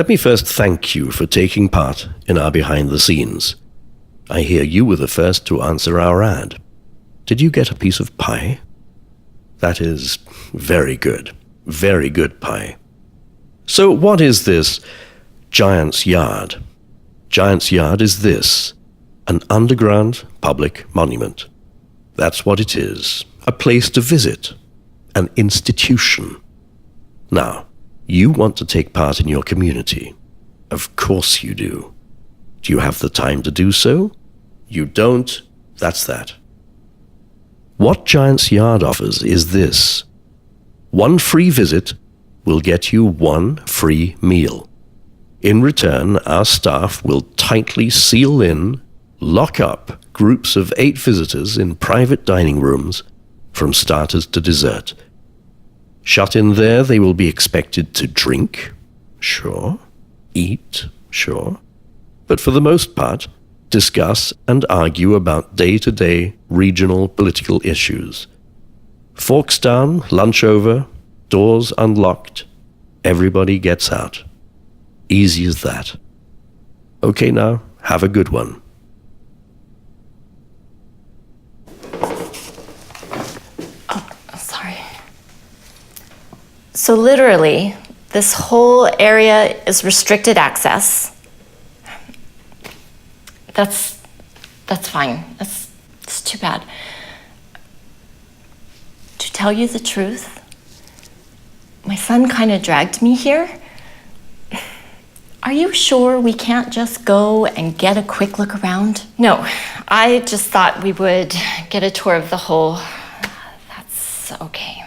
Let me first thank you for taking part in our behind the scenes. I hear you were the first to answer our ad. Did you get a piece of pie? That is very good pie. So what is this Giant's Yard? Giant's Yard is this, an underground public monument. That's what it is, a place to visit, an institution. Now, you want to take part in your community. Of course you do. Do you have the time to do so? You don't? That's that. What Giant's Yard offers is this. One free visit will get you one free meal. In return, our staff will tightly seal in, lock up groups of 8 visitors in private dining rooms from starters to dessert. Shut in there, they will be expected to drink, sure, eat, sure, but for the most part, discuss and argue about day-to-day regional political issues. Forks down, lunch over, doors unlocked, everybody gets out. Easy as that. Okay now, have a good one. So literally, this whole area is restricted access. That's fine. It's too bad. To tell you the truth, my son kind of dragged me here. Are you sure we can't just go and get a quick look around? No, I just thought we would get a tour of the whole. That's okay.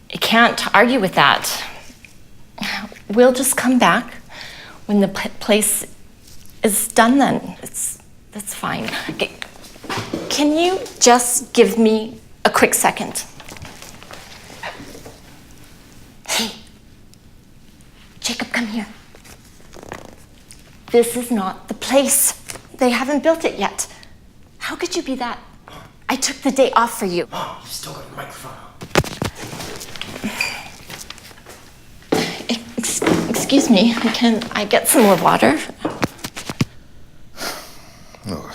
You can't argue with that. We'll just come back when the place is done then. That's fine. Can you just give me a quick second? Hey, Jacob, come here. This is not the place. They haven't built it yet. How could you be that? I took the day off for you. Mom, you still got the microphone. Excuse me, can I get some more water? Look,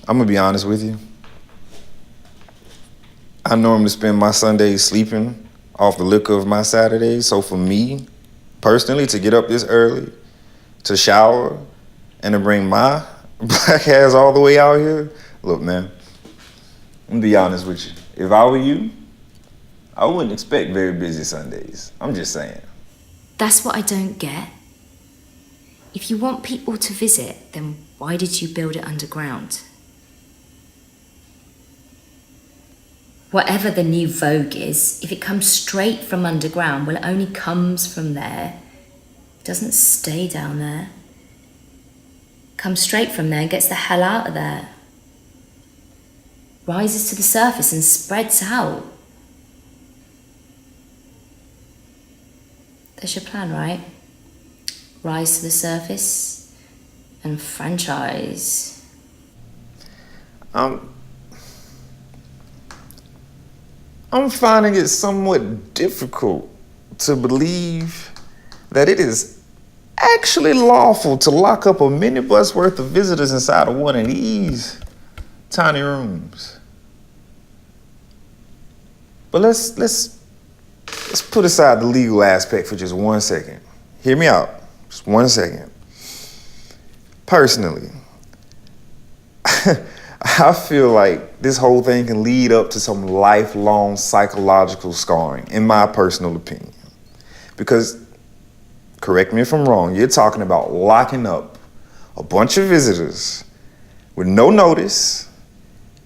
I'm gonna be honest with you. I normally spend my Sundays sleeping off the liquor of my Saturdays, so for me, personally, to get up this early, to shower, and to bring my black ass all the way out here, look, man, I'm gonna be honest with you. If I were you, I wouldn't expect very busy Sundays. I'm just saying. That's what I don't get. If you want people to visit, then why did you build it underground? Whatever the new vogue is, if it comes straight from underground, well, it only comes from there. It doesn't stay down there. It comes straight from there and gets the hell out of there. Rises to the surface and spreads out. That's your plan, right? Rise to the surface and franchise. I'm finding it somewhat difficult to believe that it is actually lawful to lock up a minibus worth of visitors inside of one of these tiny rooms. But let's put aside the legal aspect for just 1 second. Hear me out, just 1 second. Personally, I feel like this whole thing can lead up to some lifelong psychological scarring, in my personal opinion. Because, correct me if I'm wrong, you're talking about locking up a bunch of visitors with no notice,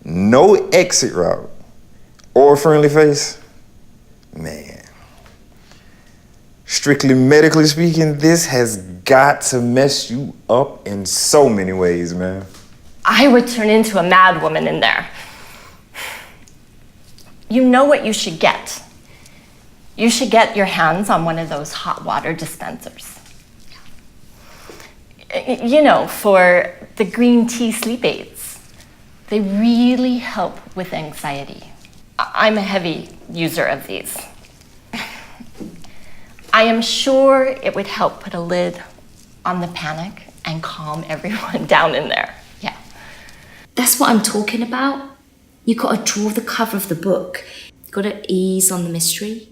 no exit route, or a friendly face. Man. Strictly medically speaking, this has got to mess you up in so many ways, man. I would turn into a mad woman in there. You know what you should get. You should get your hands on one of those hot water dispensers. You know, for the green tea sleep aids. They really help with anxiety. I'm a heavy user of these. I am sure it would help put a lid on the panic and calm everyone down in there. Yeah. That's what I'm talking about. You got to draw the cover of the book. You got to ease on the mystery.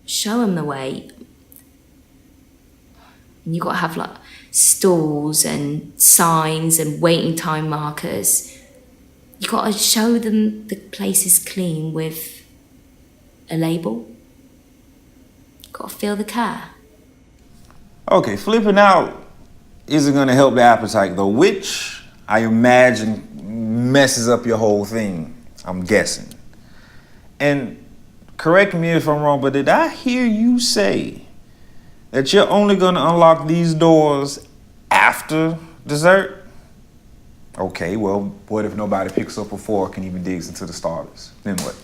Show them the way. And you got to have like stalls and signs and waiting time markers. You got to show them the place is clean with a label. Got to feel the care. Okay, flipping out isn't gonna help the appetite though, which I imagine messes up your whole thing, I'm guessing. And correct me if I'm wrong, but did I hear you say that you're only gonna unlock these doors after dessert? Okay, well, what if nobody picks up a fork and even digs into the starters? Then what?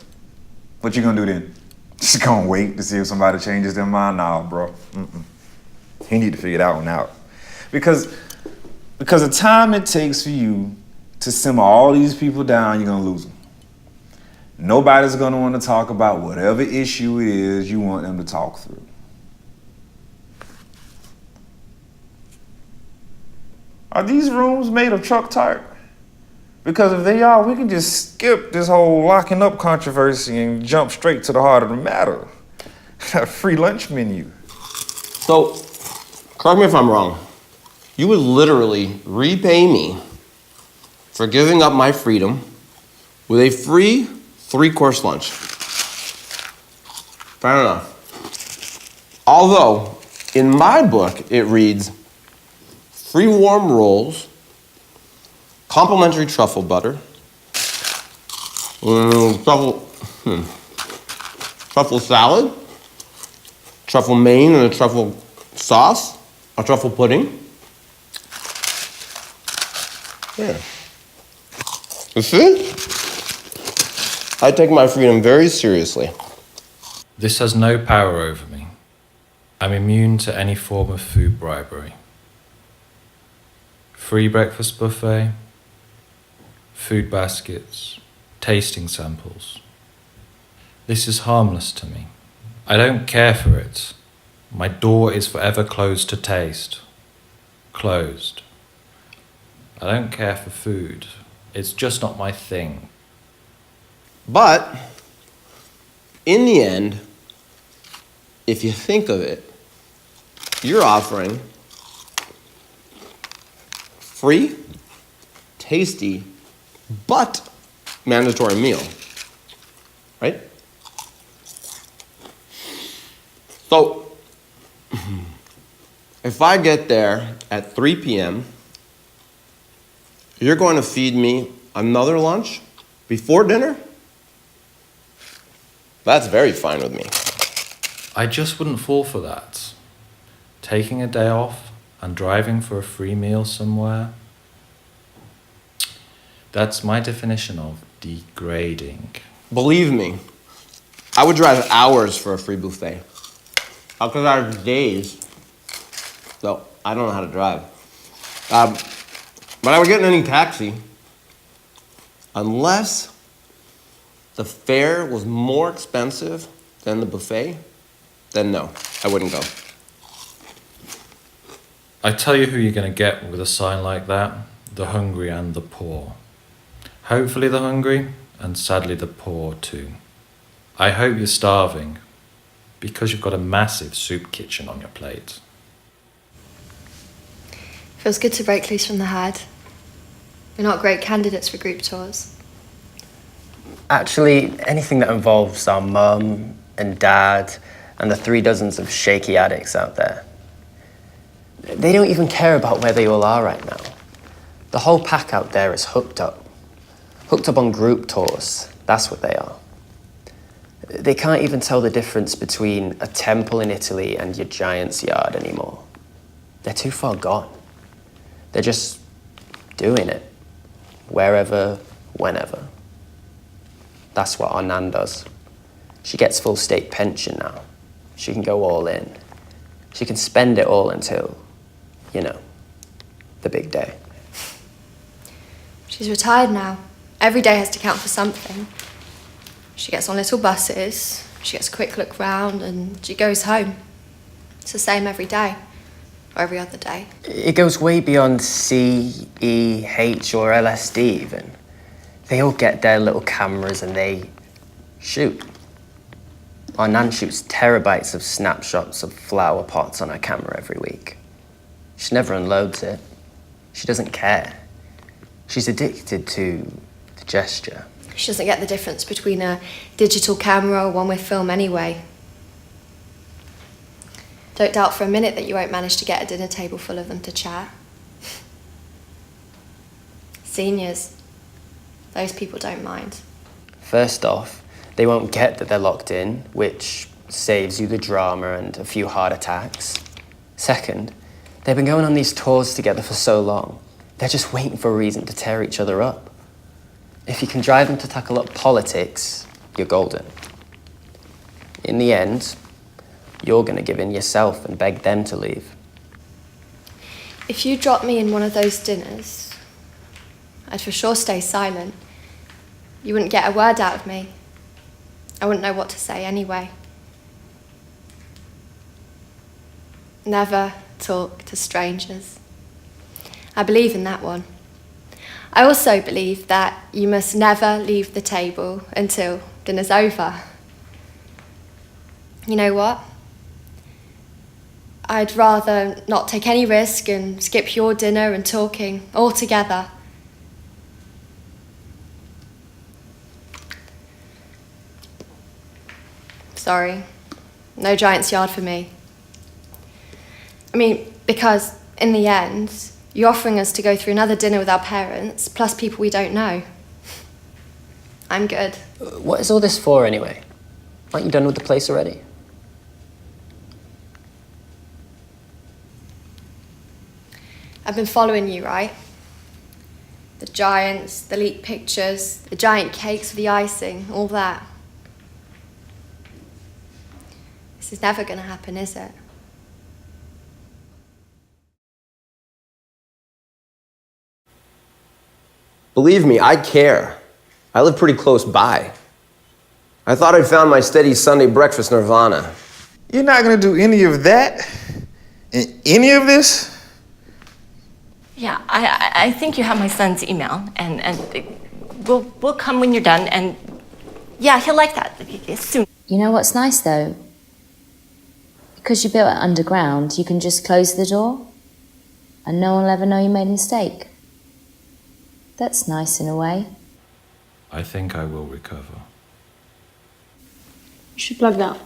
What you gonna do then? Just gonna wait to see if somebody changes their mind? Nah, bro. You need to figure that one out. Because the time it takes for you to simmer all these people down, you're gonna lose them. Nobody's gonna want to talk about whatever issue it is you want them to talk through. Are these rooms made of truck tarp? Because if they are, we can just skip this whole locking up controversy and jump straight to the heart of the matter. A free lunch menu. So, correct me if I'm wrong. You would literally repay me for giving up my freedom with a free 3-course lunch. Fair enough. Although, in my book, it reads, free warm rolls, complimentary truffle butter, truffle salad, truffle main and a truffle sauce, a truffle pudding. Yeah. You see? I take my freedom very seriously. This has no power over me. I'm immune to any form of food bribery. Free breakfast buffet, food baskets, tasting samples. This is harmless to me. I don't care for it. My door is forever closed to taste. Closed. I don't care for food. It's just not my thing. But, in the end, if you think of it, you're offering free, tasty, but mandatory meal, right? So, if I get there at 3 p.m., you're going to feed me another lunch before dinner? That's very fine with me. I just wouldn't fall for that. Taking a day off and driving for a free meal somewhere, that's my definition of degrading. Believe me, I would drive hours for a free buffet. How could I have days? So, I don't know how to drive. But I would get in any taxi, unless the fare was more expensive than the buffet, then no, I wouldn't go. I tell you who you're going to get with a sign like that, the hungry and the poor. Hopefully the hungry, and sadly the poor too. I hope you're starving, because you've got a massive soup kitchen on your plate. Feels good to break loose from the herd. We're not great candidates for group tours. Actually, anything that involves our mum and dad and the 3 dozens of shaky addicts out there. They don't even care about where they all are right now. The whole pack out there is hooked up. Hooked up on group tours, that's what they are. They can't even tell the difference between a temple in Italy and your Giant's yard anymore. They're too far gone. They're just doing it, wherever, whenever. That's what our Nan does. She gets full state pension now. She can go all in. She can spend it all until, the big day. She's retired now. Every day has to count for something. She gets on little buses, She gets a quick look round and she goes home. It's the same every day, or every other day. It goes way beyond C, E, H, or LSD even. They all get their little cameras and they shoot. Our Nan shoots terabytes of snapshots of flower pots on her camera every week. She never unloads it. She doesn't care. She's addicted to the gesture. She doesn't get the difference between a digital camera or one with film anyway. Don't doubt for a minute that you won't manage to get a dinner table full of them to chat. Seniors, those people don't mind. First off, they won't get that they're locked in, which saves you the drama and a few heart attacks. Second, they've been going on these tours together for so long, they're just waiting for a reason to tear each other up. If you can drive them to tackle up politics, you're golden. In the end, you're going to give in yourself and beg them to leave. If you dropped me in one of those dinners, I'd for sure stay silent. You wouldn't get a word out of me. I wouldn't know what to say anyway. Never talk to strangers. I believe in that one. I also believe that you must never leave the table until dinner's over. You know what? I'd rather not take any risk and skip your dinner and talking altogether. Sorry, no Giant's Yard for me. I mean, because in the end, you're offering us to go through another dinner with our parents, plus people we don't know. I'm good. What is all this for anyway? Aren't you done with the place already? I've been following you, right? The giants, the leaked pictures, the giant cakes with the icing, all that. This is never going to happen, is it? Believe me, I care. I live pretty close by. I thought I'd found my steady Sunday breakfast nirvana. You're not gonna do any of that? In any of this? Yeah, I think you have my son's email, and we'll come when you're done, and yeah, he'll like that soon. You know what's nice though? Because you built it underground, you can just close the door and no one will ever know you made a mistake. That's nice in a way. I think I will recover. You should plug that.